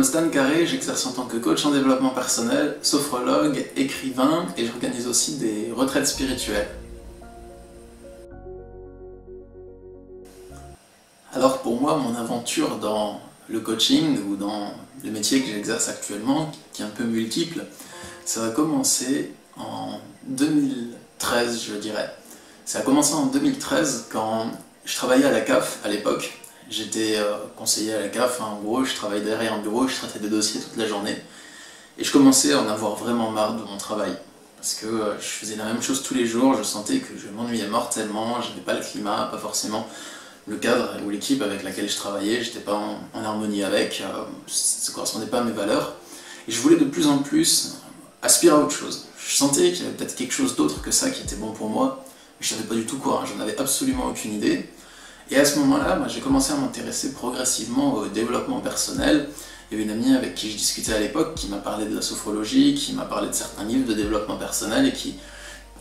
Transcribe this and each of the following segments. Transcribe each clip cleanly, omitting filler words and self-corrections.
nomme Stan Carré, j'exerce en tant que coach en développement personnel, sophrologue, écrivain et j'organise aussi des retraites spirituelles. Alors pour moi, mon aventure dans le coaching ou dans le métier que j'exerce actuellement, qui est un peu multiple, ça a commencé en 2013, je dirais. Ça a commencé en 2013 quand je travaillais à la CAF à l'époque. J'étais conseiller à la CAF, en gros je travaillais derrière un bureau, je traitais des dossiers toute la journée. Et je commençais à en avoir vraiment marre de mon travail. Parce que je faisais la même chose tous les jours, je sentais que je m'ennuyais mortellement, j'avais pas le climat, pas forcément le cadre ou l'équipe avec laquelle je travaillais, j'étais pas en harmonie avec, ça correspondait pas à mes valeurs. Et je voulais de plus en plus aspirer à autre chose. Je sentais qu'il y avait peut-être quelque chose d'autre que ça qui était bon pour moi, mais je savais pas du tout quoi, j'en avais absolument aucune idée. Et à ce moment-là, j'ai commencé à m'intéresser progressivement au développement personnel. Il y avait une amie avec qui je discutais à l'époque qui m'a parlé de la sophrologie, qui m'a parlé de certains livres de développement personnel et qui...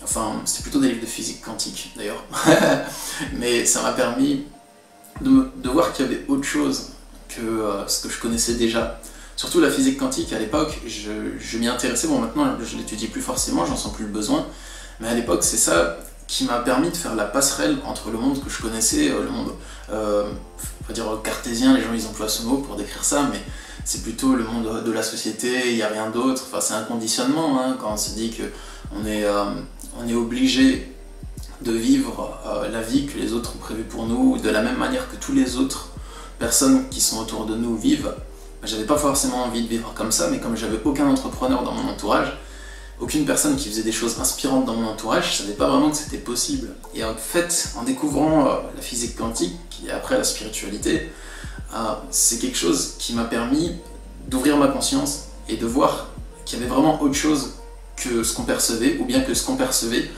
Enfin, c'était plutôt des livres de physique quantique d'ailleurs. Mais ça m'a permis de voir qu'il y avait autre chose que ce que je connaissais déjà. Surtout la physique quantique, à l'époque, je m'y intéressais. Bon, maintenant je l'étudie plus forcément, j'en sens plus le besoin. Mais à l'époque, c'est ça qui m'a permis de faire la passerelle entre le monde que je connaissais, le monde, on va dire cartésien, les gens ils emploient ce mot pour décrire ça, mais c'est plutôt le monde de la société, il n'y a rien d'autre, enfin, c'est un conditionnement, hein, quand on se dit qu'on est obligé de vivre la vie que les autres ont prévue pour nous, de la même manière que toutes les autres personnes qui sont autour de nous vivent. J'avais pas forcément envie de vivre comme ça, mais comme j'avais aucun entrepreneur dans mon entourage, aucune personne qui faisait des choses inspirantes dans mon entourage, je savais pas vraiment que c'était possible. Et en fait, en découvrant la physique quantique, qui est après la spiritualité, c'est quelque chose qui m'a permis d'ouvrir ma conscience et de voir qu'il y avait vraiment autre chose que ce qu'on percevait, ou bien que ce qu'on percevait,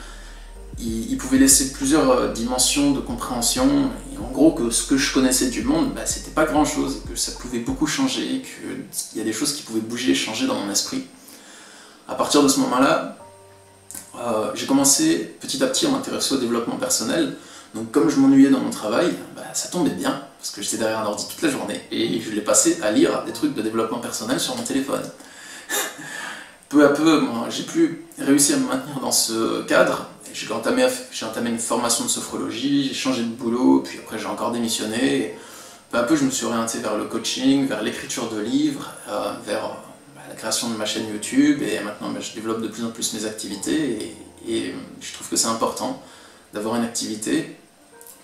il pouvait laisser plusieurs dimensions de compréhension, et en gros que ce que je connaissais du monde, c'était pas grand chose, que ça pouvait beaucoup changer, qu'il y a des choses qui pouvaient bouger, changer dans mon esprit. À partir de ce moment-là, j'ai commencé petit à petit à m'intéresser au développement personnel. Donc comme je m'ennuyais dans mon travail, ça tombait bien, parce que j'étais derrière un ordi toute la journée, et je l'ai passé à lire des trucs de développement personnel sur mon téléphone. Peu à peu, j'ai pu réussir à me maintenir dans ce cadre. J'ai entamé une formation de sophrologie, j'ai changé de boulot, puis après j'ai encore démissionné. Et peu à peu, je me suis orienté vers le coaching, vers l'écriture de livres, vers la création de ma chaîne YouTube, et maintenant je développe de plus en plus mes activités, et je trouve que c'est important d'avoir une activité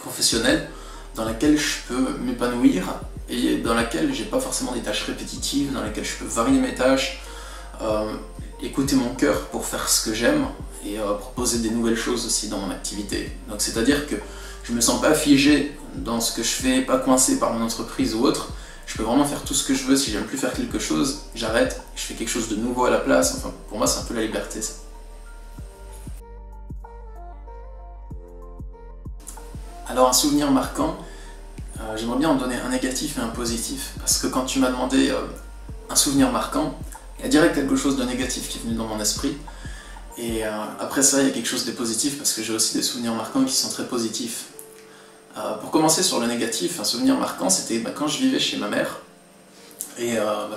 professionnelle dans laquelle je peux m'épanouir, et dans laquelle j'ai pas forcément des tâches répétitives, dans laquelle je peux varier mes tâches, écouter mon cœur pour faire ce que j'aime, et proposer des nouvelles choses aussi dans mon activité. Donc c'est-à-dire que je me sens pas figé dans ce que je fais, pas coincé par mon entreprise ou autre. Je peux vraiment faire tout ce que je veux. Si j'aime plus faire quelque chose, j'arrête, je fais quelque chose de nouveau à la place. Enfin, pour moi, c'est un peu la liberté, ça. Alors, un souvenir marquant, j'aimerais bien en donner un négatif et un positif. Parce que quand tu m'as demandé un souvenir marquant, il y a direct quelque chose de négatif qui est venu dans mon esprit. Et après ça, il y a quelque chose de positif, parce que j'ai aussi des souvenirs marquants qui sont très positifs. Pour commencer sur le négatif, un souvenir marquant, c'était quand je vivais chez ma mère, et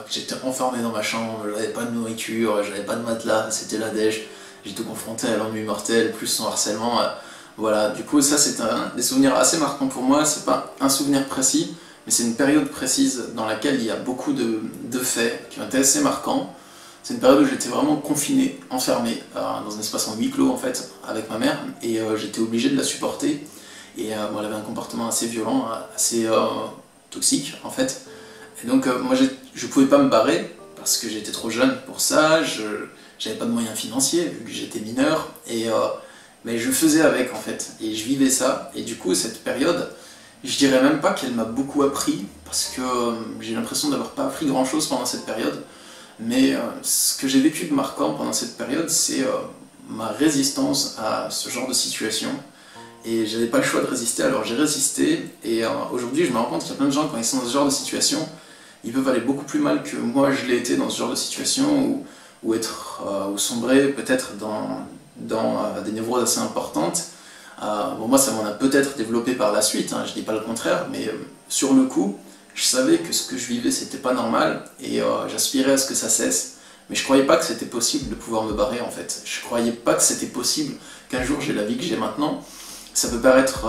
j'étais enfermé dans ma chambre, j'avais pas de nourriture, j'avais pas de matelas, c'était la dèche, j'étais confronté à l'ennui mortel, plus son harcèlement, voilà. Du coup, ça c'est des souvenirs assez marquants pour moi. C'est pas un souvenir précis, mais c'est une période précise dans laquelle il y a beaucoup de faits qui ont été assez marquants. C'est une période où j'étais vraiment confiné, enfermé, dans un espace en huis clos en fait, avec ma mère, et j'étais obligé de la supporter. Et elle avait un comportement assez violent, assez toxique en fait. Et donc moi je pouvais pas me barrer, parce que j'étais trop jeune pour ça, j'avais pas de moyens financiers, vu que j'étais mineur, mais je faisais avec en fait, et je vivais ça. Et du coup cette période, je dirais même pas qu'elle m'a beaucoup appris, parce que j'ai l'impression d'avoir pas appris grand chose pendant cette période. Mais ce que j'ai vécu de marquant pendant cette période, c'est ma résistance à ce genre de situation. Et j'avais pas le choix de résister, alors j'ai résisté. Et aujourd'hui, je me rends compte qu'il y a plein de gens, quand ils sont dans ce genre de situation, ils peuvent aller beaucoup plus mal que moi je l'ai été dans ce genre de situation, ou sombrer peut-être dans des névroses assez importantes. Bon, moi, ça m'en a peut-être développé par la suite, hein, je dis pas le contraire, mais sur le coup, Je savais que ce que je vivais c'était pas normal et j'aspirais à ce que ça cesse, mais je croyais pas que c'était possible de pouvoir me barrer en fait. Je croyais pas que c'était possible qu'un jour j'ai la vie que j'ai maintenant. Ça peut paraître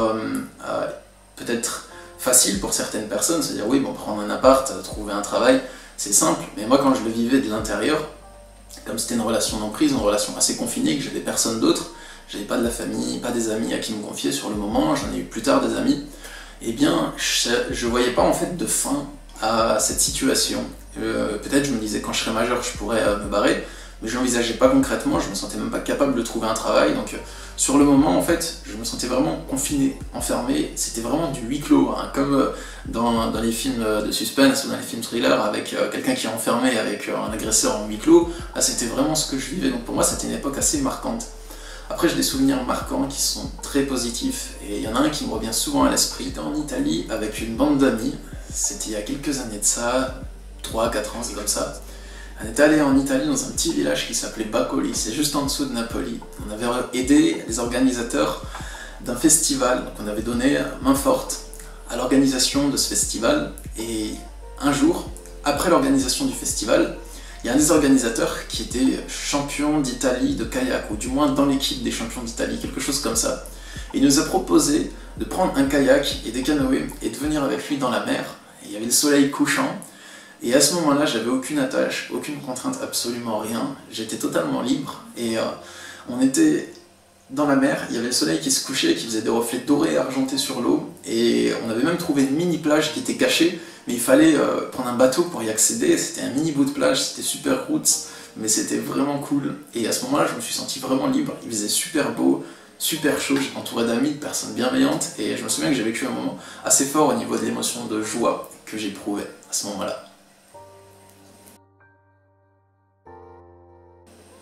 peut-être facile pour certaines personnes, c'est-à-dire oui, bon, prendre un appart, trouver un travail, c'est simple, mais moi quand je le vivais de l'intérieur, comme c'était une relation d'emprise, une relation assez confinée, que j'avais personne d'autre, j'avais pas de la famille, pas des amis à qui me confier sur le moment, j'en ai eu plus tard des amis, eh bien je voyais pas en fait de fin à cette situation. Peut-être je me disais quand je serai majeur je pourrais me barrer, mais je l'envisageais pas concrètement, je me sentais même pas capable de trouver un travail, donc sur le moment en fait je me sentais vraiment confiné, enfermé, c'était vraiment du huis clos, hein, comme dans les films de suspense ou dans les films thrillers avec quelqu'un qui est enfermé avec un agresseur en huis clos, là c'était vraiment ce que je vivais, donc pour moi c'était une époque assez marquante. Après j'ai des souvenirs marquants qui sont très positifs, et il y en a un qui me revient souvent à l'esprit. J'étais en Italie avec une bande d'amis, c'était il y a quelques années de ça, 3-4 ans, c'est comme ça. On était allé en Italie dans un petit village qui s'appelait Bacoli, c'est juste en dessous de Napoli. On avait aidé les organisateurs d'un festival, donc on avait donné main forte à l'organisation de ce festival, et un jour, après l'organisation du festival, il y a un des organisateurs qui était champion d'Italie de kayak, ou du moins dans l'équipe des champions d'Italie, quelque chose comme ça. Et il nous a proposé de prendre un kayak et des canoës et de venir avec lui dans la mer. Et il y avait le soleil couchant, et à ce moment-là, j'avais aucune attache, aucune contrainte, absolument rien. J'étais totalement libre, et on était dans la mer, il y avait le soleil qui se couchait, qui faisait des reflets dorés et argentés sur l'eau, et on avait même trouvé une mini-plage qui était cachée, mais il fallait prendre un bateau pour y accéder. C'était un mini bout de plage, c'était super roots, mais c'était vraiment cool. Et à ce moment-là, je me suis senti vraiment libre, il faisait super beau, super chaud, j'étais entouré d'amis, de personnes bienveillantes, et je me souviens que j'ai vécu un moment assez fort au niveau de l'émotion de joie que j'éprouvais à ce moment-là.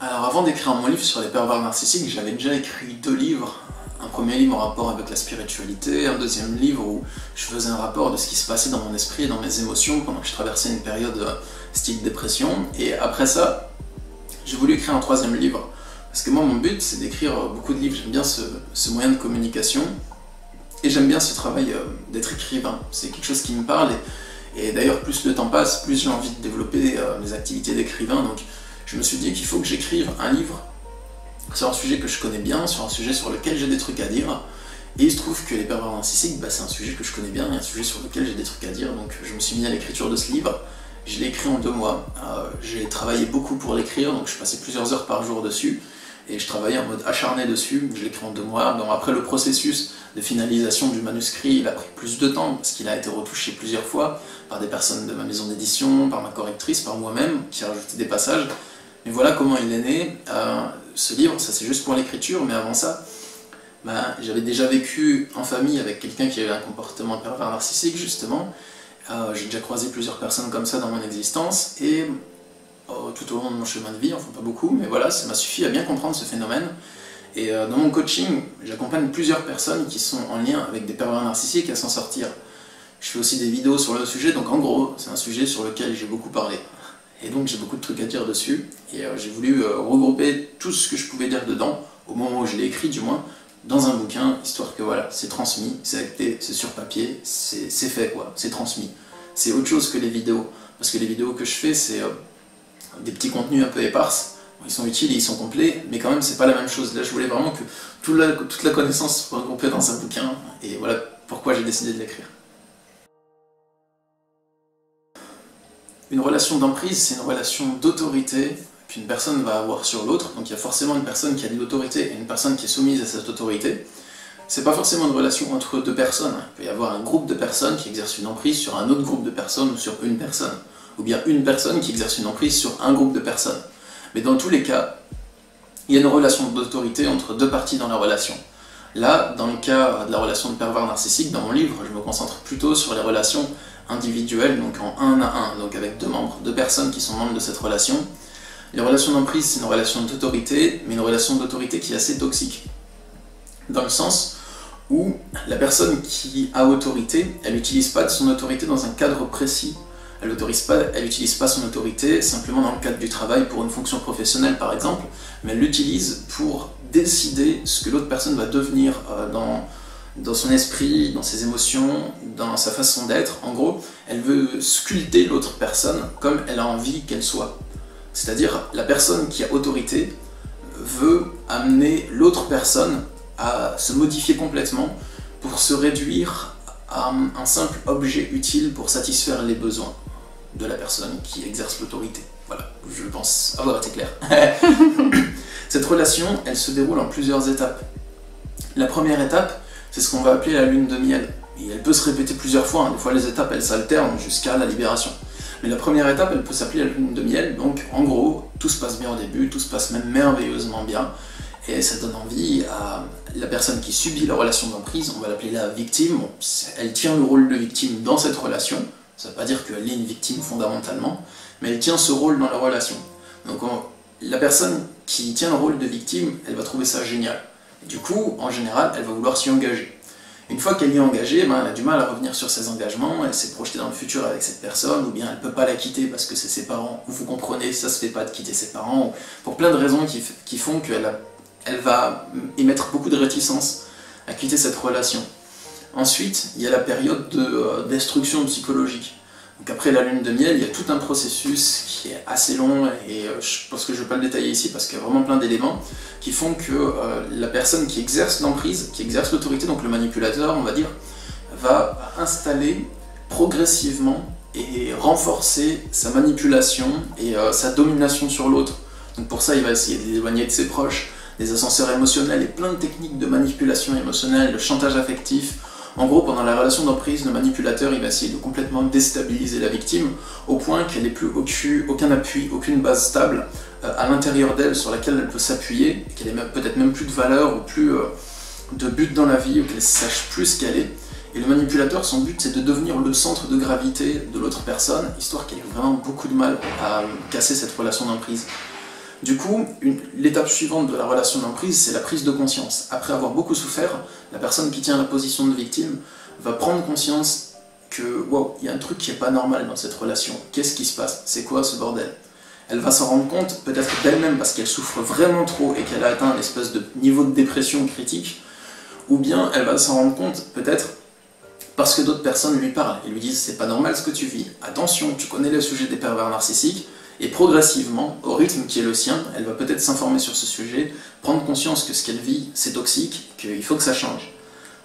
Alors avant d'écrire mon livre sur les pervers narcissiques, j'avais déjà écrit 2 livres. Un premier livre en rapport avec la spiritualité, un deuxième livre où je faisais un rapport de ce qui se passait dans mon esprit et dans mes émotions pendant que je traversais une période style dépression. Et après ça, j'ai voulu écrire un 3e livre. Parce que moi, mon but, c'est d'écrire beaucoup de livres. J'aime bien ce moyen de communication. Et j'aime bien ce travail d'être écrivain. C'est quelque chose qui me parle. Et d'ailleurs, plus le temps passe, plus j'ai envie de développer mes activités d'écrivain. Donc je me suis dit qu'il faut que j'écrive un livre sur un sujet que je connais bien, sur un sujet sur lequel j'ai des trucs à dire. Et il se trouve que les pervers narcissiques, c'est un sujet que je connais bien, et un sujet sur lequel j'ai des trucs à dire. Donc je me suis mis à l'écriture de ce livre. Je l'ai écrit en 2 mois. J'ai travaillé beaucoup pour l'écrire, donc je passais plusieurs heures par jour dessus. Et je travaillais en mode acharné dessus. Je l'ai écrit en 2 mois. Donc après le processus de finalisation du manuscrit, il a pris plus de temps, parce qu'il a été retouché plusieurs fois par des personnes de ma maison d'édition, par ma correctrice, par moi-même, qui a rajouté des passages. Mais voilà comment il est né. Ce livre, ça c'est juste pour l'écriture, mais avant ça, j'avais déjà vécu en famille avec quelqu'un qui avait un comportement pervers narcissique, justement. J'ai déjà croisé plusieurs personnes comme ça dans mon existence, et tout au long de mon chemin de vie, enfin pas beaucoup, mais voilà, ça m'a suffi à bien comprendre ce phénomène. Et dans mon coaching, j'accompagne plusieurs personnes qui sont en lien avec des pervers narcissiques à s'en sortir. Je fais aussi des vidéos sur le sujet, donc en gros, c'est un sujet sur lequel j'ai beaucoup parlé. Et donc j'ai beaucoup de trucs à dire dessus, et j'ai voulu regrouper tout ce que je pouvais dire dedans, au moment où je l'ai écrit du moins, dans un bouquin, histoire que voilà, c'est transmis, c'est acté, c'est sur papier, c'est fait quoi, c'est transmis. C'est autre chose que les vidéos, parce que les vidéos que je fais, c'est des petits contenus un peu éparses, ils sont utiles et ils sont complets, mais quand même c'est pas la même chose. Là je voulais vraiment que toute la connaissance soit regroupée dans un bouquin, et voilà pourquoi j'ai décidé de l'écrire. Une relation d'emprise, c'est une relation d'autorité qu'une personne va avoir sur l'autre. Donc il y a forcément une personne qui a de l'autorité et une personne qui est soumise à cette autorité. C'est pas forcément une relation entre 2 personnes. Il peut y avoir un groupe de personnes qui exercent une emprise sur un autre groupe de personnes ou sur une personne. Ou bien une personne qui exerce une emprise sur un groupe de personnes. Mais dans tous les cas, il y a une relation d'autorité entre 2 parties dans la relation. Là, dans le cas de la relation de pervers narcissique, dans mon livre, je me concentre plutôt sur les relations individuelles, donc en 1 à 1, donc avec 2 membres, 2 personnes qui sont membres de cette relation. Les relations d'emprise, c'est une relation d'autorité, mais une relation d'autorité qui est assez toxique. Dans le sens où la personne qui a autorité, elle n'utilise pas de son autorité dans un cadre précis. Elle n'utilise pas son autorité simplement dans le cadre du travail pour une fonction professionnelle par exemple, mais elle l'utilise pour décider ce que l'autre personne va devenir dans son esprit, dans ses émotions, dans sa façon d'être. En gros, elle veut sculpter l'autre personne comme elle a envie qu'elle soit. C'est-à-dire, la personne qui a autorité veut amener l'autre personne à se modifier complètement pour se réduire à un simple objet utile pour satisfaire les besoins de la personne qui exerce l'autorité. Voilà, je pense avoir été clair. Cette relation, elle se déroule en plusieurs étapes. La première étape, c'est ce qu'on va appeler la lune de miel. Et elle peut se répéter plusieurs fois, des fois les étapes elles s'alternent jusqu'à la libération. Mais la première étape, elle peut s'appeler la lune de miel, donc en gros, tout se passe bien au début, tout se passe même merveilleusement bien, et ça donne envie à la personne qui subit la relation d'emprise, on va l'appeler la victime. Bon, elle tient le rôle de victime dans cette relation, ça ne veut pas dire qu'elle est une victime fondamentalement, mais elle tient ce rôle dans la relation. Donc la personne qui tient le rôle de victime, elle va trouver ça génial. Du coup, en général, elle va vouloir s'y engager. Une fois qu'elle y est engagée, elle a du mal à revenir sur ses engagements, elle s'est projetée dans le futur avec cette personne, ou bien elle ne peut pas la quitter parce que c'est ses parents. Vous comprenez, ça se fait pas de quitter ses parents, pour plein de raisons qui font qu'elle va émettre beaucoup de réticence à quitter cette relation. Ensuite, il y a la période de destruction psychologique. Donc après la lune de miel, il y a tout un processus qui est assez long, et je pense que je ne vais pas le détailler ici parce qu'il y a vraiment plein d'éléments qui font que la personne qui exerce l'emprise, qui exerce l'autorité, donc le manipulateur, on va dire, va installer progressivement et renforcer sa manipulation et sa domination sur l'autre. Donc pour ça, il va essayer de l'éloigner de ses proches, des ascenseurs émotionnels et plein de techniques de manipulation émotionnelle, de chantage affectif. En gros, pendant la relation d'emprise, le manipulateur il va essayer de complètement déstabiliser la victime au point qu'elle n'ait plus aucun appui, aucune base stable à l'intérieur d'elle sur laquelle elle peut s'appuyer, qu'elle ait peut-être même plus de valeur ou plus de but dans la vie, ou qu'elle sache plus ce qu'elle est. Et le manipulateur, son but c'est de devenir le centre de gravité de l'autre personne, histoire qu'elle ait vraiment beaucoup de mal à casser cette relation d'emprise. Du coup, l'étape suivante de la relation d'emprise, c'est la prise de conscience. Après avoir beaucoup souffert, la personne qui tient la position de victime va prendre conscience que wow, il y a un truc qui n'est pas normal dans cette relation. Qu'est-ce qui se passe? C'est quoi ce bordel? Elle va s'en rendre compte, peut-être d'elle-même parce qu'elle souffre vraiment trop et qu'elle a atteint une espèce de niveau de dépression critique, ou bien elle va s'en rendre compte, peut-être, parce que d'autres personnes lui parlent et lui disent c'est pas normal ce que tu vis, attention, tu connais le sujet des pervers narcissiques. Et progressivement, au rythme qui est le sien, elle va peut-être s'informer sur ce sujet, prendre conscience que ce qu'elle vit, c'est toxique, qu'il faut que ça change.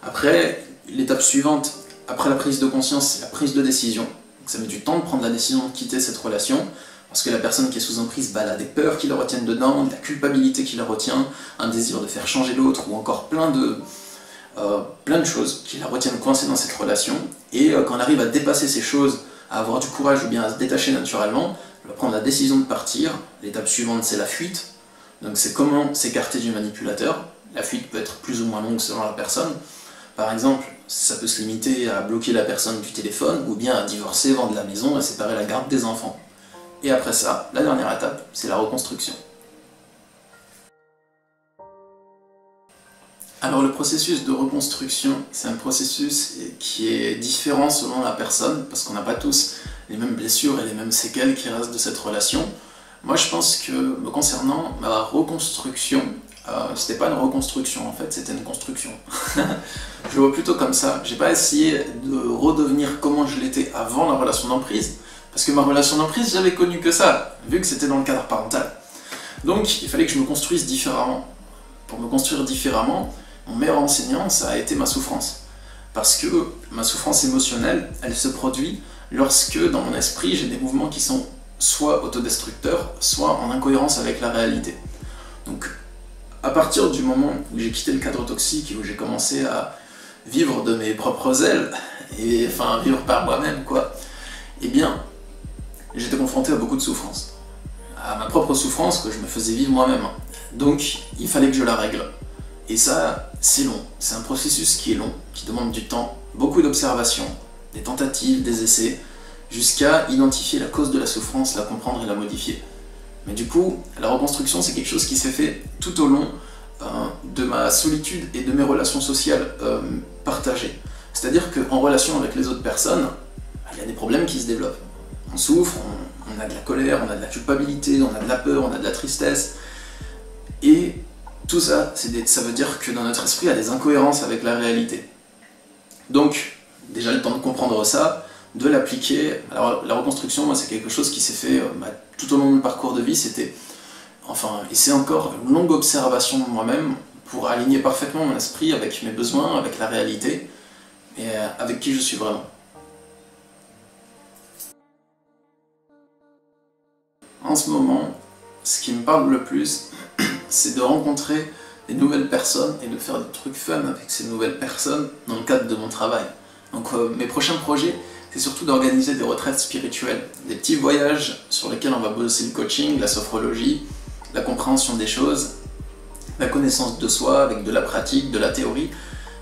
Après, l'étape suivante, après la prise de conscience, c'est la prise de décision. Donc ça met du temps de prendre la décision de quitter cette relation, parce que la personne qui est sous emprise, elle a des peurs qui la retiennent dedans, de la culpabilité qui la retient, un désir de faire changer l'autre, ou encore plein de choses qui la retiennent coincée dans cette relation. Et quand on arrive à dépasser ces choses, à avoir du courage ou bien à se détacher naturellement, elle va prendre la décision de partir. L'étape suivante, c'est la fuite. Donc c'est comment s'écarter du manipulateur. La fuite peut être plus ou moins longue selon la personne. Par exemple, ça peut se limiter à bloquer la personne du téléphone, ou bien à divorcer, vendre la maison et séparer la garde des enfants. Et après ça, la dernière étape, c'est la reconstruction. Alors le processus de reconstruction, c'est un processus qui est différent selon la personne, parce qu'on n'a pas tous les mêmes blessures et les mêmes séquelles qui restent de cette relation. Moi je pense que, me concernant, ma reconstruction, c'était pas une reconstruction en fait, c'était une construction. Je le vois plutôt comme ça. J'ai pas essayé de redevenir comment je l'étais avant la relation d'emprise, parce que ma relation d'emprise, j'avais connu que ça, vu que c'était dans le cadre parental. Donc il fallait que je me construise différemment. Pour me construire différemment, mon meilleur enseignant, ça a été ma souffrance. Parce que ma souffrance émotionnelle, elle se produit lorsque, dans mon esprit, j'ai des mouvements qui sont soit autodestructeurs, soit en incohérence avec la réalité. Donc, à partir du moment où j'ai quitté le cadre toxique et où j'ai commencé à vivre de mes propres ailes, et enfin vivre par moi-même, quoi, eh bien, j'étais confronté à beaucoup de souffrances. À ma propre souffrance que je me faisais vivre moi-même. Donc, il fallait que je la règle. Et ça, c'est long. C'est un processus qui est long, qui demande du temps, beaucoup d'observations, des tentatives, des essais, jusqu'à identifier la cause de la souffrance, la comprendre et la modifier. Mais du coup, la reconstruction, c'est quelque chose qui s'est fait tout au long de ma solitude et de mes relations sociales partagées. C'est-à-dire qu'en relation avec les autres personnes, il y a des problèmes qui se développent. On souffre, on a de la colère, on a de la culpabilité, on a de la peur, on a de la tristesse. Et tout ça, ça veut dire que dans notre esprit, il y a des incohérences avec la réalité. Donc, déjà le temps de comprendre ça, de l'appliquer. Alors la reconstruction, moi, c'est quelque chose qui s'est fait tout au long de mon parcours de vie, et c'est encore une longue observation de moi-même pour aligner parfaitement mon esprit avec mes besoins, avec la réalité, et avec qui je suis vraiment. En ce moment, ce qui me parle le plus, c'est de rencontrer des nouvelles personnes et de faire des trucs fun avec ces nouvelles personnes dans le cadre de mon travail. Donc mes prochains projets, c'est surtout d'organiser des retraites spirituelles, des petits voyages sur lesquels on va bosser le coaching, la sophrologie, la compréhension des choses, la connaissance de soi avec de la pratique, de la théorie,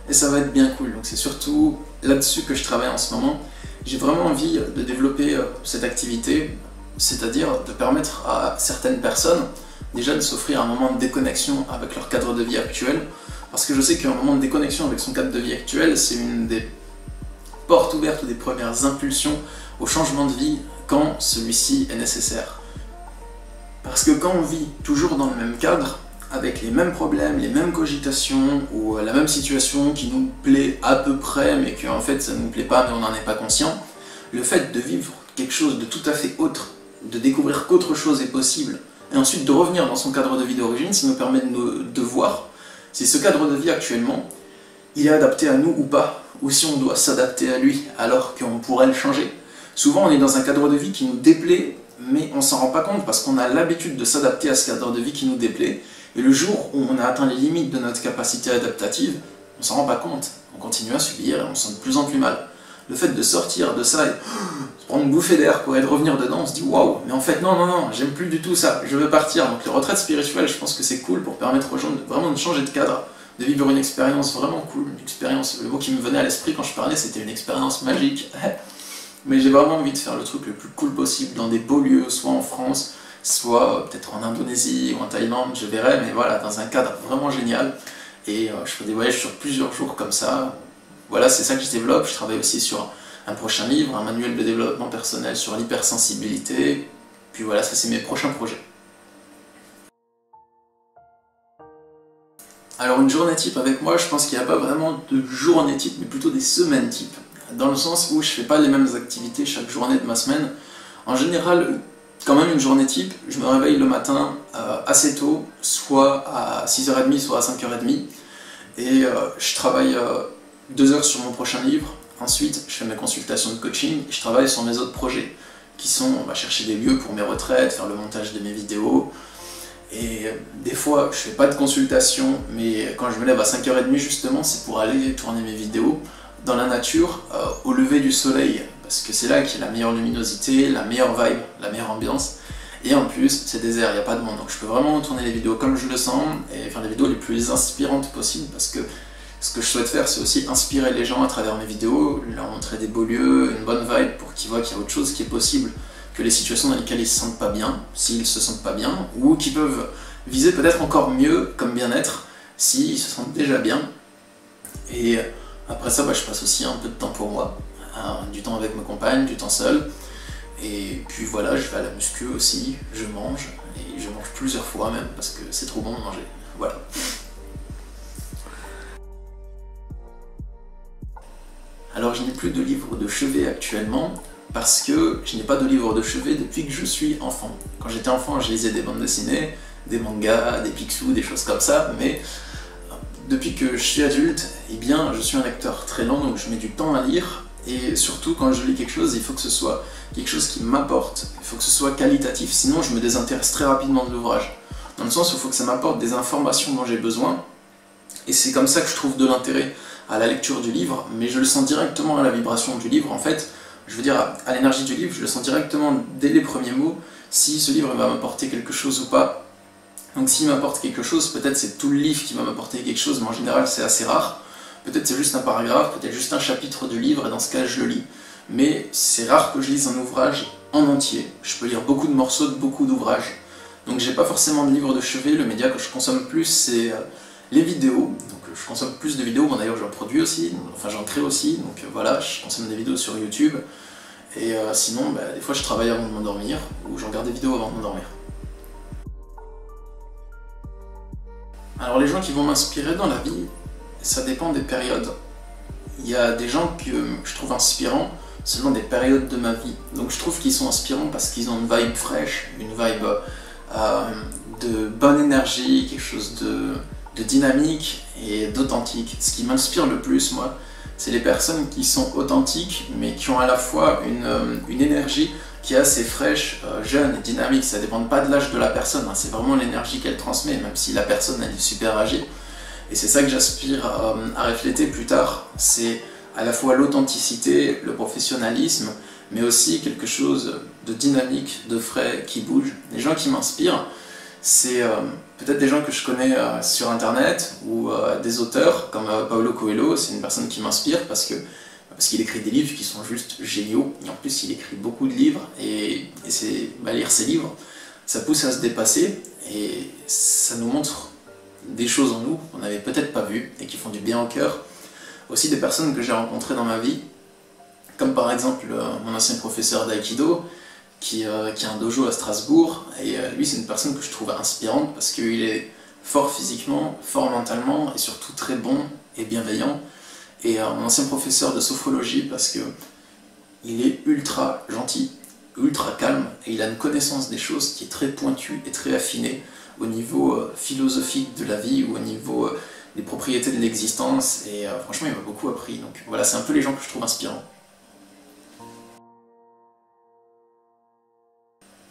et ça va être bien cool. Donc c'est surtout là-dessus que je travaille en ce moment. J'ai vraiment envie de développer cette activité, c'est-à-dire de permettre à certaines personnes déjà de s'offrir un moment de déconnexion avec leur cadre de vie actuel, parce que je sais qu'un moment de déconnexion avec son cadre de vie actuel, c'est une des portes ouvertes ou des premières impulsions au changement de vie quand celui-ci est nécessaire. Parce que quand on vit toujours dans le même cadre, avec les mêmes problèmes, les mêmes cogitations, ou la même situation qui nous plaît à peu près, mais qu'en fait ça ne nous plaît pas, mais on n'en est pas conscient, le fait de vivre quelque chose de tout à fait autre, de découvrir qu'autre chose est possible, et ensuite de revenir dans son cadre de vie d'origine, ça nous permet de voir si ce cadre de vie actuellement, il est adapté à nous ou pas, ou si on doit s'adapter à lui alors qu'on pourrait le changer. Souvent on est dans un cadre de vie qui nous déplaît, mais on s'en rend pas compte parce qu'on a l'habitude de s'adapter à ce cadre de vie qui nous déplaît, et le jour où on a atteint les limites de notre capacité adaptative, on s'en rend pas compte, on continue à subir et on se sent de plus en plus mal. Le fait de sortir de ça et se prendre une bouffée d'air pour être revenir dedans, on se dit waouh, mais en fait non, j'aime plus du tout ça, je veux partir. Donc les retraites spirituelles, je pense que c'est cool pour permettre aux gens vraiment de changer de cadre, de vivre une expérience vraiment cool, une expérience, le mot qui me venait à l'esprit quand je parlais, c'était une expérience magique. Mais j'ai vraiment envie de faire le truc le plus cool possible dans des beaux lieux, soit en France, soit peut-être en Indonésie ou en Thaïlande, je verrai, mais voilà, dans un cadre vraiment génial. Et je fais des voyages sur plusieurs jours comme ça. Voilà, c'est ça que je développe. Je travaille aussi sur un prochain livre, un manuel de développement personnel sur l'hypersensibilité. Puis voilà, ça c'est mes prochains projets. Alors une journée type avec moi, je pense qu'il n'y a pas vraiment de journée type, mais plutôt des semaines type. Dans le sens où je fais pas les mêmes activités chaque journée de ma semaine. En général, quand même une journée type, je me réveille le matin assez tôt, soit à 6h30, soit à 5h30, et je travaille 2 heures sur mon prochain livre. Ensuite, je fais mes consultations de coaching, et je travaille sur mes autres projets, qui sont chercher des lieux pour mes retraites, faire le montage de mes vidéos. Et des fois, je fais pas de consultation, mais quand je me lève à 5h30 justement, c'est pour aller tourner mes vidéos dans la nature, au lever du soleil, parce que c'est là qu'il y a la meilleure luminosité, la meilleure vibe, la meilleure ambiance, et en plus c'est désert, il n'y a pas de monde, donc je peux vraiment tourner les vidéos comme je le sens, et faire les vidéos les plus inspirantes possibles, parce que ce que je souhaite faire, c'est aussi inspirer les gens à travers mes vidéos, leur montrer des beaux lieux, une bonne vibe, pour qu'ils voient qu'il y a autre chose qui est possible que les situations dans lesquelles ils se sentent pas bien, s'ils se sentent pas bien, ou qui peuvent viser peut-être encore mieux comme bien-être, s'ils se sentent déjà bien. Et après ça, je passe aussi un peu de temps pour moi, du temps avec ma compagne, du temps seul, et puis voilà, je vais à la muscu aussi, je mange, et je mange plusieurs fois même, parce que c'est trop bon de manger, voilà. Alors je n'ai plus de livre de chevet actuellement, parce que je n'ai pas de livre de chevet depuis que je suis enfant. Quand j'étais enfant, je lisais des bandes dessinées, des mangas, des Picsou, des choses comme ça, mais depuis que je suis adulte, eh bien, je suis un lecteur très lent, donc je mets du temps à lire, et surtout quand je lis quelque chose, il faut que ce soit quelque chose qui m'apporte, il faut que ce soit qualitatif, sinon je me désintéresse très rapidement de l'ouvrage. Dans le sens où il faut que ça m'apporte des informations dont j'ai besoin, et c'est comme ça que je trouve de l'intérêt à la lecture du livre, mais je le sens directement à la vibration du livre, en fait, je veux dire à l'énergie du livre, je le sens directement dès les premiers mots, si ce livre va m'apporter quelque chose ou pas. Donc s'il m'apporte quelque chose, peut-être c'est tout le livre qui va m'apporter quelque chose, mais en général c'est assez rare. Peut-être c'est juste un paragraphe, peut-être juste un chapitre du livre, et dans ce cas je le lis. Mais c'est rare que je lise un ouvrage en entier. Je peux lire beaucoup de morceaux de beaucoup d'ouvrages. Donc j'ai pas forcément de livre de chevet, le média que je consomme plus c'est les vidéos. Donc je consomme plus de vidéos, bon, d'ailleurs j'en produis aussi, enfin j'en crée aussi, donc voilà, je consomme des vidéos sur YouTube. Et sinon, des fois je travaille avant de m'endormir, ou je regarde des vidéos avant de m'endormir. Alors les gens qui vont m'inspirer dans la vie, ça dépend des périodes. il y a des gens que je trouve inspirants selon des périodes de ma vie. Donc je trouve qu'ils sont inspirants parce qu'ils ont une vibe fraîche, une vibe de bonne énergie, quelque chose de dynamique et d'authentique. Ce qui m'inspire le plus, moi, c'est les personnes qui sont authentiques, mais qui ont à la fois une énergie qui est assez fraîche, jeune et dynamique. Ça ne dépend pas de l'âge de la personne, hein. C'est vraiment l'énergie qu'elle transmet, même si la personne elle est super âgée. Et c'est ça que j'aspire à refléter plus tard. C'est à la fois l'authenticité, le professionnalisme, mais aussi quelque chose de dynamique, de frais, qui bouge. Les gens qui m'inspirent, c'est peut-être des gens que je connais sur internet ou des auteurs comme Paulo Coelho. C'est une personne qui m'inspire parce qu'il écrit des livres qui sont juste géniaux, et en plus il écrit beaucoup de livres, et lire ses livres, ça pousse à se dépasser, et ça nous montre des choses en nous qu'on n'avait peut-être pas vues, et qui font du bien au cœur. Aussi des personnes que j'ai rencontrées dans ma vie, comme par exemple mon ancien professeur d'aïkido, qui a un dojo à Strasbourg, et lui c'est une personne que je trouve inspirante, parce qu'il est fort physiquement, fort mentalement, et surtout très bon et bienveillant. Et mon ancien professeur de sophrologie, parce que il est ultra gentil, ultra calme, et il a une connaissance des choses qui est très pointue et très affinée au niveau philosophique de la vie, ou au niveau des propriétés de l'existence, et franchement il m'a beaucoup appris. Donc voilà, c'est un peu les gens que je trouve inspirants.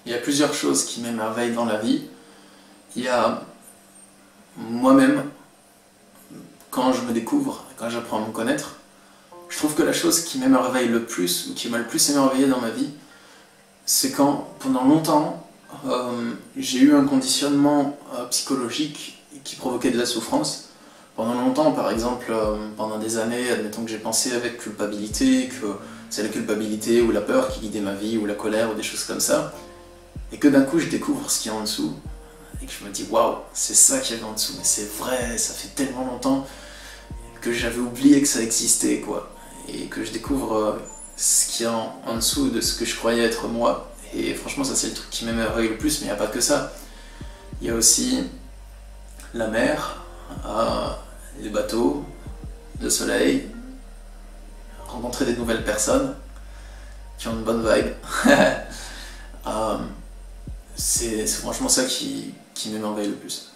Il y a plusieurs choses qui m'émerveillent dans la vie. Il y a moi-même, quand je me découvre, quand j'apprends à me connaître, je trouve que la chose qui m'émerveille le plus, ou qui m'a le plus émerveillé dans ma vie, c'est quand, pendant longtemps, j'ai eu un conditionnement psychologique qui provoquait de la souffrance. Pendant longtemps, par exemple, pendant des années, admettons que j'ai pensé avec culpabilité, que c'est la culpabilité ou la peur qui guidait ma vie, ou la colère, ou des choses comme ça, et que d'un coup je découvre ce qu'il y a en dessous, et que je me dis waouh, c'est ça qu'il y avait en dessous, mais c'est vrai, ça fait tellement longtemps que j'avais oublié que ça existait, quoi. Et que je découvre ce qu'il y a en dessous de ce que je croyais être moi. Et franchement, ça c'est le truc qui m'émerveille le plus, mais il n'y a pas que ça. Il y a aussi la mer, les bateaux, le soleil, rencontrer des nouvelles personnes qui ont une bonne vibe. C'est franchement ça qui m'émerveille le plus.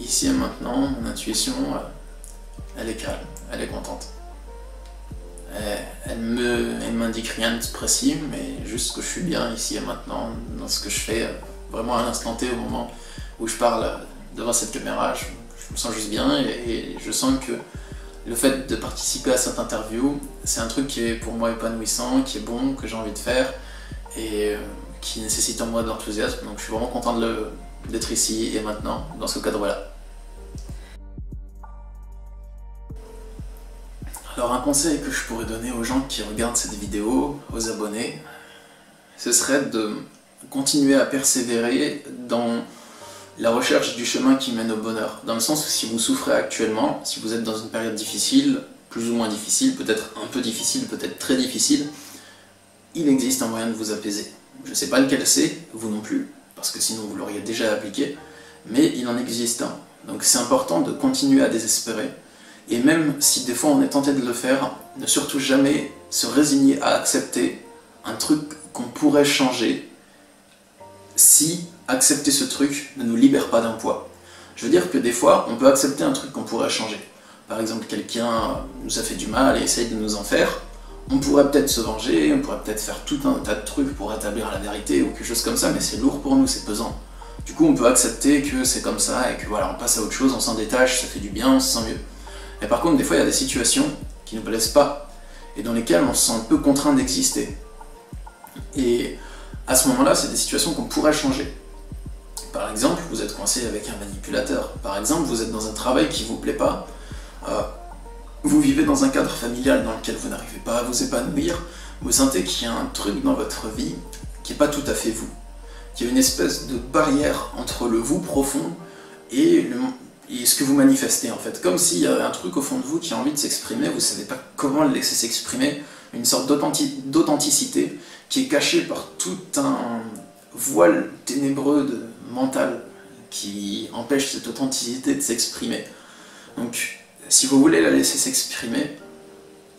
Ici et maintenant, mon intuition, elle est calme, elle est contente. Elle m'indique rien de précis, mais juste que je suis bien ici et maintenant, dans ce que je fais, vraiment à l'instant T, au moment où je parle devant cette caméra, je me sens juste bien, et je sens que le fait de participer à cette interview, c'est un truc qui est pour moi épanouissant, qui est bon, que j'ai envie de faire, et qui nécessite en moi de l'enthousiasme, donc je suis vraiment content d'être ici et maintenant, dans ce cadre-là. Alors un conseil que je pourrais donner aux gens qui regardent cette vidéo, aux abonnés, ce serait de continuer à persévérer dans la recherche du chemin qui mène au bonheur. Dans le sens où si vous souffrez actuellement, si vous êtes dans une période difficile, plus ou moins difficile, peut-être un peu difficile, peut-être très difficile, il existe un moyen de vous apaiser. Je ne sais pas lequel c'est, vous non plus, parce que sinon vous l'auriez déjà appliqué, mais il en existe un. Donc c'est important de continuer à désespérer, et même si des fois on est tenté de le faire, ne surtout jamais se résigner à accepter un truc qu'on pourrait changer si accepter ce truc ne nous libère pas d'un poids. Je veux dire que des fois on peut accepter un truc qu'on pourrait changer. Par exemple, quelqu'un nous a fait du mal et essaye de nous en faire. On pourrait peut-être se venger, on pourrait peut-être faire tout un tas de trucs pour rétablir la vérité ou quelque chose comme ça, mais c'est lourd pour nous, c'est pesant. Du coup, on peut accepter que c'est comme ça et que voilà, on passe à autre chose, on s'en détache, ça fait du bien, on se sent mieux. Mais par contre, des fois, il y a des situations qui ne nous plaisent pas et dans lesquelles on se sent un peu contraint d'exister. Et à ce moment-là, c'est des situations qu'on pourrait changer. Par exemple, vous êtes coincé avec un manipulateur. Par exemple, vous êtes dans un travail qui ne vous plaît pas. Vous vivez dans un cadre familial dans lequel vous n'arrivez pas à vous épanouir. Vous sentez qu'il y a un truc dans votre vie qui n'est pas tout à fait vous. Qu'il y a une espèce de barrière entre le vous profond et ce que vous manifestez en fait. Comme s'il y avait un truc au fond de vous qui a envie de s'exprimer, vous ne savez pas comment le laisser s'exprimer. Une sorte d'authenticité qui est cachée par tout un voile ténébreux mental qui empêche cette authenticité de s'exprimer. Donc, si vous voulez la laisser s'exprimer,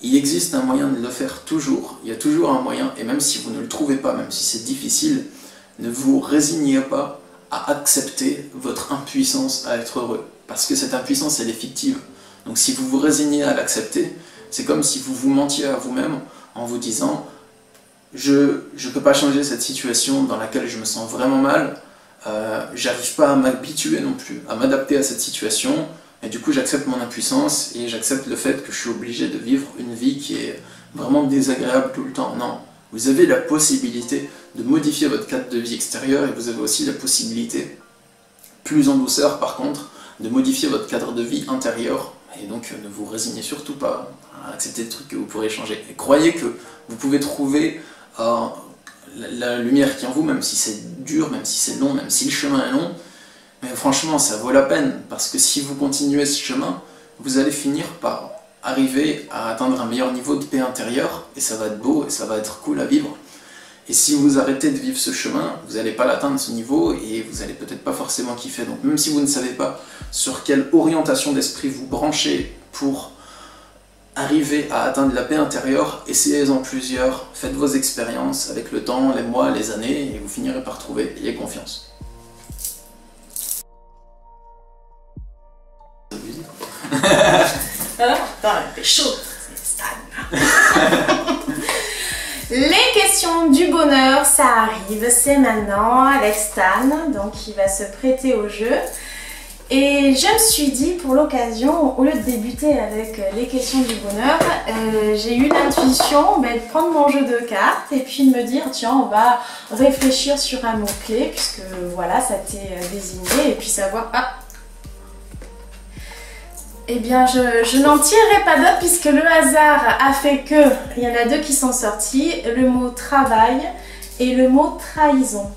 il existe un moyen de le faire toujours. Il y a toujours un moyen, et même si vous ne le trouvez pas, même si c'est difficile, ne vous résignez pas à accepter votre impuissance à être heureux. Parce que cette impuissance, elle est fictive. Donc si vous vous résignez à l'accepter, c'est comme si vous vous mentiez à vous-même en vous disant « Je ne peux pas changer cette situation dans laquelle je me sens vraiment mal, j'arrive pas à m'habituer non plus, à m'adapter à cette situation, et du coup j'accepte mon impuissance et j'accepte le fait que je suis obligé de vivre une vie qui est vraiment désagréable tout le temps. » Non, vous avez la possibilité de modifier votre cadre de vie extérieur et vous avez aussi la possibilité, plus en douceur par contre, de modifier votre cadre de vie intérieur. Et donc ne vous résignez surtout pas à accepter des trucs que vous pourrez changer. Et croyez que vous pouvez trouver la lumière qui est en vous, même si c'est dur, même si c'est long, même si le chemin est long. Mais franchement, ça vaut la peine, parce que si vous continuez ce chemin, vous allez finir par arriver à atteindre un meilleur niveau de paix intérieure, et ça va être beau, et ça va être cool à vivre. Et si vous arrêtez de vivre ce chemin, vous n'allez pas l'atteindre ce niveau, et vous n'allez peut-être pas forcément kiffer. Donc même si vous ne savez pas sur quelle orientation d'esprit vous branchez pour arriver à atteindre la paix intérieure, essayez-en plusieurs, faites vos expériences avec le temps, les mois, les années, et vous finirez par trouver, ayez confiance. Attends, il fait chaud, c'est Stan. Les questions du bonheur, ça arrive, c'est maintenant avec Stan, donc il va se prêter au jeu. Et je me suis dit, pour l'occasion, au lieu de débuter avec les questions du bonheur, j'ai eu l'intuition de prendre mon jeu de cartes et puis de me dire, tiens, on va réfléchir sur un mot-clé, puisque voilà, ça t'est désigné, et puis savoir... Ah, eh bien, je n'en tirerai pas d'autres puisque le hasard a fait que il y en a deux qui sont sortis, le mot travail et le mot trahison.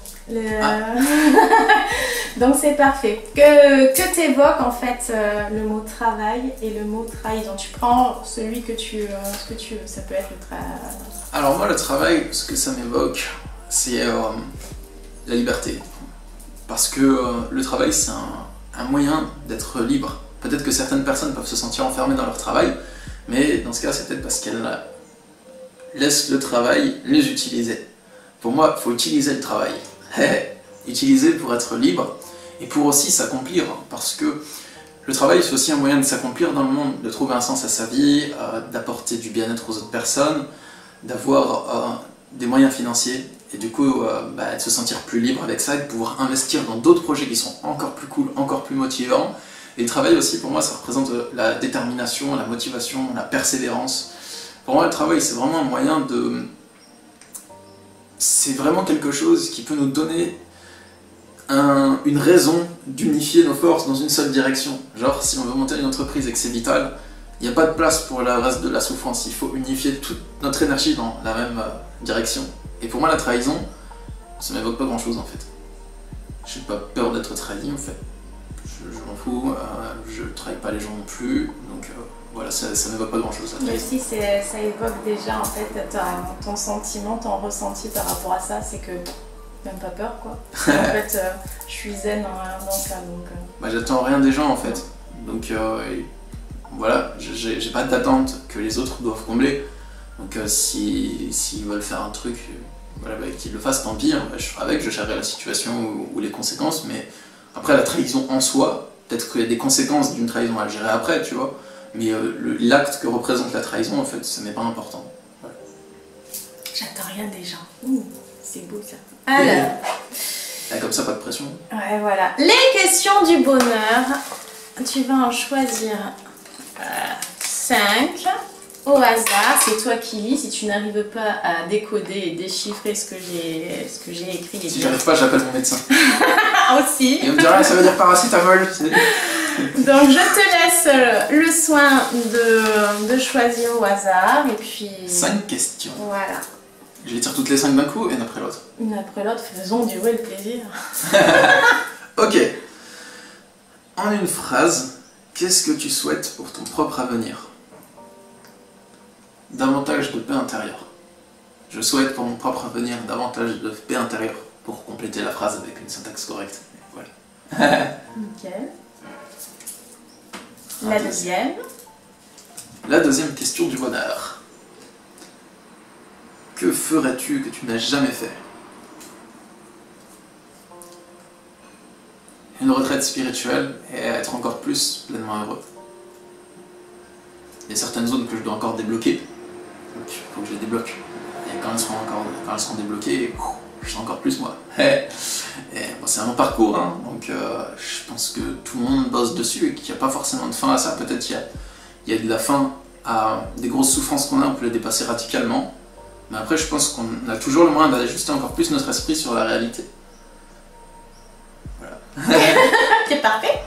Donc c'est parfait. Que t'évoques en fait le mot travail et le mot trahison. Tu prends celui que tu veux. Ça peut être le travail. Alors moi, le travail, ce que ça m'évoque, c'est la liberté. Parce que le travail, c'est un moyen d'être libre. Peut-être que certaines personnes peuvent se sentir enfermées dans leur travail, mais dans ce cas, c'est peut-être parce qu'elles laissent le travail les utiliser. Pour moi, il faut utiliser le travail. Utiliser pour être libre et pour aussi s'accomplir, parce que le travail, c'est aussi un moyen de s'accomplir dans le monde, de trouver un sens à sa vie, d'apporter du bien-être aux autres personnes, d'avoir des moyens financiers, et du coup, de se sentir plus libre avec ça, et de pouvoir investir dans d'autres projets qui sont encore plus cool, encore plus motivants. Et le travail aussi, pour moi, ça représente la détermination, la motivation, la persévérance. Pour moi, le travail, c'est vraiment un moyen de... C'est vraiment quelque chose qui peut nous donner une raison d'unifier nos forces dans une seule direction. Genre, si on veut monter une entreprise et que c'est vital, il n'y a pas de place pour le reste de la souffrance. Il faut unifier toute notre énergie dans la même direction. Et pour moi, la trahison, ça m'évoque pas grand-chose, en fait. J'ai pas peur d'être trahi, en fait. Je m'en fous, je trahis pas les gens non plus, donc voilà, ça m'évoque pas grand chose. Mais si ça évoque déjà en fait ton sentiment, ton ressenti par rapport à ça, c'est que même pas peur quoi. En fait, je suis zen dans ça donc. J'attends rien des gens en fait, donc voilà, j'ai pas d'attente que les autres doivent combler, donc s'ils veulent faire un truc, voilà, qu'ils le fassent, tant pis, hein, je ferai avec, je gérerai la situation ou les conséquences, mais après la trahison en soi, peut-être qu'il y a des conséquences d'une trahison à gérer après, tu vois, mais l'acte que représente la trahison, en fait, ce n'est pas important. Voilà. J'attends rien des gens. C'est beau ça. Alors. Comme ça, pas de pression. Ouais, voilà. Les questions du bonheur. Tu vas en choisir 5 au hasard. C'est toi qui lis. Si tu n'arrives pas à décoder et déchiffrer ce que j'ai écrit. Si j'arrive pas, j'appelle mon médecin. Aussi. Et on me dira, ça veut dire paracétamol. Donc je te laisse le soin de choisir au hasard et puis... 5 questions. Voilà. Je les tire toutes les 5 d'un coup, une après l'autre. Une après l'autre, faisons durer le plaisir. Ok. En une phrase, qu'est-ce que tu souhaites pour ton propre avenir? Davantage de paix intérieure. Je souhaite pour mon propre avenir davantage de paix intérieure, pour compléter la phrase avec une syntaxe correcte. Voilà. Nickel. La deuxième. La deuxième question du bonheur. Que ferais-tu que tu n'as jamais fait? Une retraite spirituelle et être encore plus pleinement heureux. Il y a certaines zones que je dois encore débloquer, donc il faut que je les débloque. Et quand elles seront débloquées, je serai encore plus moi. Et bon, c'est un long parcours, hein, donc je pense que tout le monde bosse dessus et qu'il n'y a pas forcément de fin à ça. Peut-être il y a de la fin à des grosses souffrances qu'on a, on peut les dépasser radicalement. Mais après, je pense qu'on a toujours le moyen d'ajuster encore plus notre esprit sur la réalité. Voilà. C'est parfait.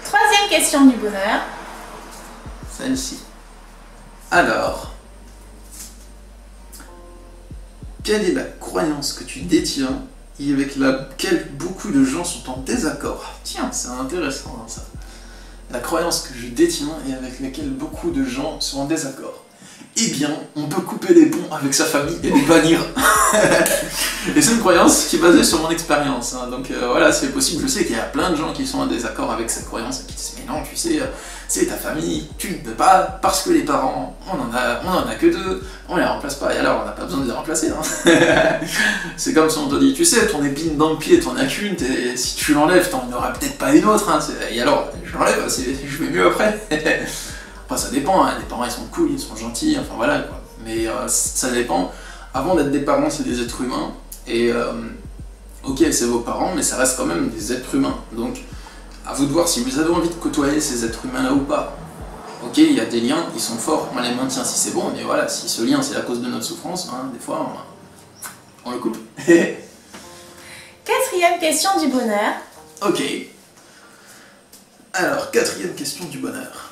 Troisième question du bonheur. Celle-ci. Alors, quelle est la croyance que tu détiens et avec laquelle beaucoup de gens sont en désaccord? Tiens, c'est intéressant hein, ça. La croyance que je détiens et avec laquelle beaucoup de gens sont en désaccord. Eh bien, on peut couper les ponts avec sa famille et les bannir. Et c'est une croyance qui est basée sur mon expérience. Hein. Donc voilà, c'est possible. Je sais qu'il y a plein de gens qui sont en désaccord avec cette croyance et qui disent mais non, tu sais, c'est ta famille, tu ne peux pas, parce que les parents, on en a que deux, on les remplace pas, et alors on n'a pas besoin de les remplacer. Hein. C'est comme si on te dit, tu sais, ton épine dans le pied, t'en as qu'une, si tu l'enlèves, t'en auras peut-être pas une autre. Hein. Et alors, je l'enlève, je vais mieux après. Enfin, ça dépend, hein. Les parents ils sont cool, ils sont gentils, enfin voilà quoi. Mais ça dépend. Avant d'être des parents, c'est des êtres humains. Et ok, c'est vos parents, mais ça reste quand même des êtres humains. Donc, à vous de voir si vous avez envie de côtoyer ces êtres humains-là ou pas. Ok, il y a des liens, ils sont forts, on les maintient si c'est bon, mais voilà, si ce lien c'est la cause de notre souffrance, hein, des fois, on le coupe. Quatrième question du bonheur. Ok. Alors, quatrième question du bonheur.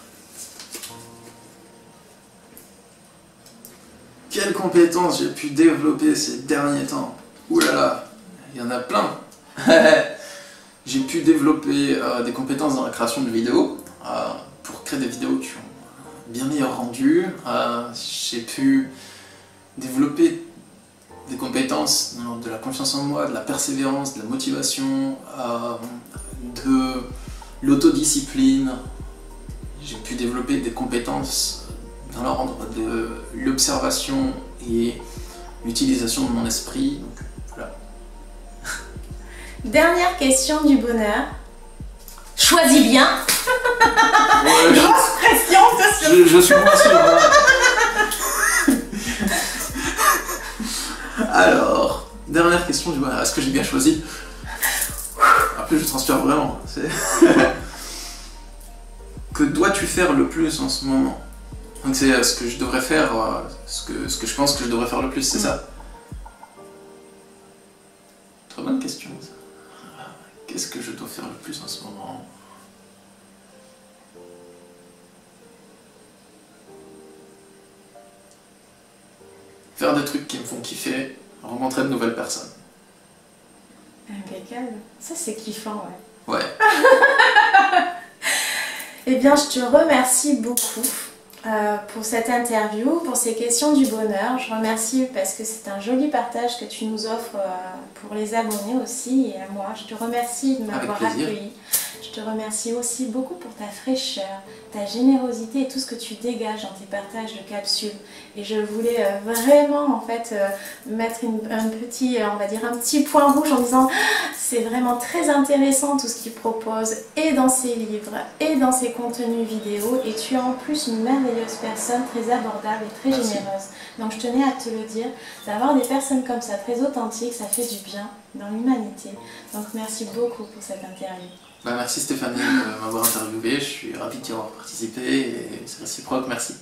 Quelles compétences j'ai pu développer ces derniers temps? Ouh là là, il y en a plein. J'ai pu développer des compétences dans la création de vidéos pour créer des vidéos qui ont bien meilleur rendu. J'ai pu développer des compétences de la confiance en moi, de la persévérance, de la motivation, de l'autodiscipline. J'ai pu développer des compétences dans l'ordre de l'observation et l'utilisation de mon esprit. Donc, voilà. Dernière question du bonheur. Choisis bien. Ouais, grosse pression, je suis moins sûr. Alors, dernière question du bonheur. Est-ce que j'ai bien choisi? Après, je transpire vraiment. Que dois-tu faire le plus en ce moment? Donc c'est ce que je devrais faire, ce que je pense que je devrais faire le plus, c'est ça? Très bonne question, ça. Qu'est-ce que je dois faire le plus en ce moment? Faire des trucs qui me font kiffer, rencontrer de nouvelles personnes. Impeccable. Ça, c'est kiffant, ouais. Ouais. Eh bien, je te remercie beaucoup pour cette interview, pour ces questions du bonheur. Je remercie parce que c'est un joli partage que tu nous offres pour les abonnés aussi et à moi. Je te remercie de m'avoir accueilli. Je te remercie aussi beaucoup pour ta fraîcheur, ta générosité et tout ce que tu dégages dans tes partages de capsules. Et je voulais vraiment en fait mettre un petit point rouge en disant c'est vraiment très intéressant tout ce qu'il propose et dans ses livres et dans ses contenus vidéo, et tu es en plus une merveilleuse personne, très abordable et très généreuse. Donc je tenais à te le dire, d'avoir des personnes comme ça, très authentiques, ça fait du bien dans l'humanité. Donc merci beaucoup pour cette interview. Bah, merci Stéphanie de m'avoir interviewé, je suis ravi d'y avoir participé et c'est réciproque, merci.